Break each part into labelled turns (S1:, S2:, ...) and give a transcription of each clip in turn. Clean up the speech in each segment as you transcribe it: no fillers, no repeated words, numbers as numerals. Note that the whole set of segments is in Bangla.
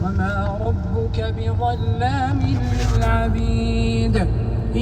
S1: وما ربك بظلام للعبيد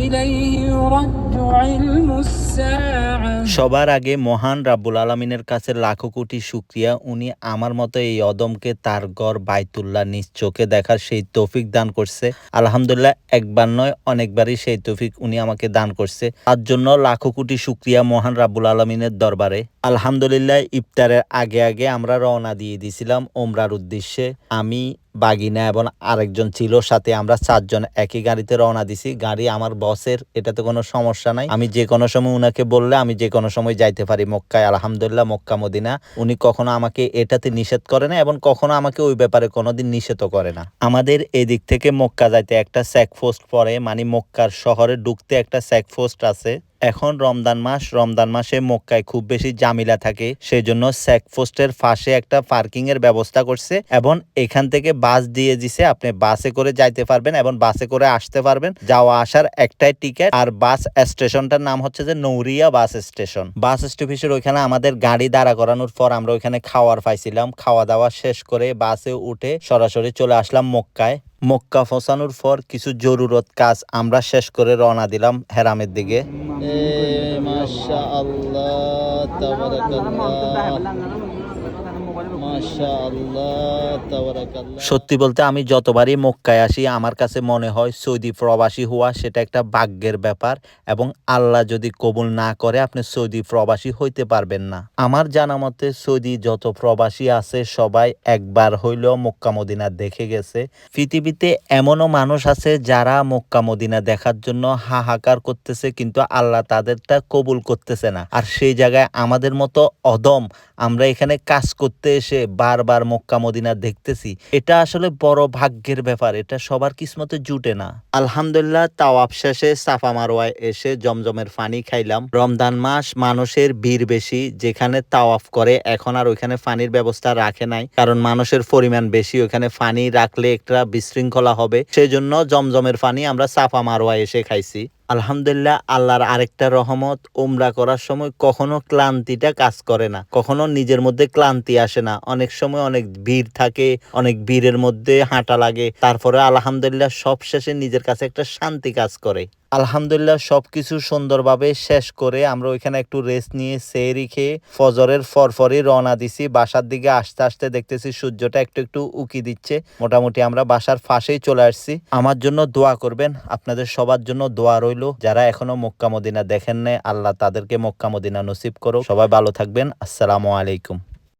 S1: إليه يرد علم الساعة।
S2: সবার আগে মহান রাব্বুল আলামিনের কাছে লাখো কোটি শুকরিয়া, উনি আমার মতো এই অদমকে তার ঘর বাইতুল্লাহ নিজ চোখে দেখার সেই তৌফিক দান করছে। আলহামদুলিল্লাহ, একবার নয় অনেকবারই সেই তৌফিক উনি আমাকে দান করছে। তার জন্য লাখো কোটি শুকরিয়া মহান রাব্বুল আলামিনের দরবারে। আলহামদুলিল্লাহ, ইফতারের আগে আগে আমরা রওনা দিয়ে দিয়েছিলাম ওমরার উদ্দেশ্যে। আমি, বাগিনা এবং আরেকজন ছিল সাথে, আমরা 4 জন একই গাড়িতে রওনা দিছি। গাড়ি আমার বসের, এটাতে কোনো সমস্যা নাই। আমি যে কোনো সময় উনাকে বললে আমি যে কোনো সময় যাইতে পারি মক্কায়। আলহামদুলিল্লাহ, মক্কা মদিনা উনি কখনো আমাকে এটাতে নিষেধ করে না এবং কখনো আমাকে ওই ব্যাপারে কোনোদিন নিষেধও করে না। আমাদের এদিক থেকে মক্কা যাইতে একটা চেকপোস্ট পড়ে, মানে মক্কার শহরে ঢুকতে একটা চেকপোস্ট আছে। এখন রমজান মাস, রমজান মাসে মক্কায় খুব বেশি জামিলা থাকে, সেই জন্য চেকপোস্টের পাশে একটা পার্কিং এর ব্যবস্থা করছে এবং এখান থেকে বাস দিয়ে দিছে। আপনি বাসে করে যাইতে পারবেন এবং বাসে করে আসতে পারবেন। যাওয়া আসার একটাই টিকিট। আর বাস স্টেশনটার নাম হচ্ছে যে নৌরিয়া বাস স্টেশন। বাস স্টপেজের ওইখানে আমাদের গাড়ি দাঁড়া করানোর পর আমরা ওইখানে খাওয়ার পাইছিলাম। খাওয়া দাওয়া শেষ করে বাসে উঠে সরাসরি চলে আসলাম মক্কায়। মক্কা পৌঁছানোর পর কিছু জরুরত কাজ আমরা শেষ করে রওনা দিলাম হেরামের দিকে। মাশাআল্লাহ, তাবারাকাল্লাহ, সত্যি বলতে আমি যতবারই মক্কায় আসি আমার কাছে মনে হয় সৌদি প্রবাসী হওয়া সেটা একটা ভাগ্যের ব্যাপার, এবং আল্লাহ যদি কবুল না করে আপনি সৌদি প্রবাসী হইতে পারবেন না। আমার জানা মতে সৌদি যত প্রবাসী আছে সবাই একবার হইলেও মক্কা মদিনা দেখে গেছে। পৃথিবীতে এমনও মানুষ আছে যারা মক্কা মদিনা দেখার জন্য হাহাকার করতেছে, কিন্তু আল্লাহ তাদেরটা কবুল করতেছে না। আর সেই জায়গায় আমাদের মতো অদম আমরা এখানে কাজ করতে এসে বারবার মক্কা মদিনা দেখতেছি, এটা আসলে বড় ভাগ্যের ব্যাপার। এটা সবার কিসমতে জুটে না। আলহামদুলিল্লাহ, তাওয়াফ শেষে সাফা মারওয়ায় এসে জমজমের পানি খাইলাম। রমজান মাস, মানুষের ভিড় বেশি, যেখানে তাওয়াফ করে এখন আর ওইখানে পানির ব্যবস্থা রাখে নাই, কারণ মানুষের পরিমাণ বেশি। ওইখানে পানি রাখলে একটা বিশৃঙ্খলা হবে, সেই জন্য জমজমের পানি আমরা সাফা মারওয়ায় এসে খাইছি। আলহামদুলিল্লাহ, আল্লাহর আরেকটা রহমত, উমরা করার সময় কখনো ক্লান্তিটা কাজ করে না, কখনো নিজের মধ্যে ক্লান্তি আসে না। অনেক সময় অনেক ভিড় থাকে, অনেক ভিড়ের মধ্যে হাঁটা লাগে, তারপরে আলহামদুলিল্লাহ সব শেষে নিজের কাছে একটা শান্তি কাজ করে। আলহামদুলিল্লাহ, সবকিছু সুন্দরভাবে শেষ করে আমরা ওইখানে একটু রেস্ট নিয়ে সেহরি খেয়ে ফজরের ফরফরই রওনা দিছি বাসার দিকে। আস্তে আস্তে দেখতেছি সূর্যটা একটু একটু উকি দিচ্ছে। মোটামুটি আমরা বাসার ফাঁসেই চলে আসছি। আমার জন্য দোয়া করবেন, আপনাদের সবার জন্য দোয়া রইল। যারা এখনো মক্কা মদিনা দেখেন নাই, আল্লাহ তাদেরকে মক্কা মদিনা নসিব করো। সবাই ভালো থাকবেন। আসসালামু আলাইকুম।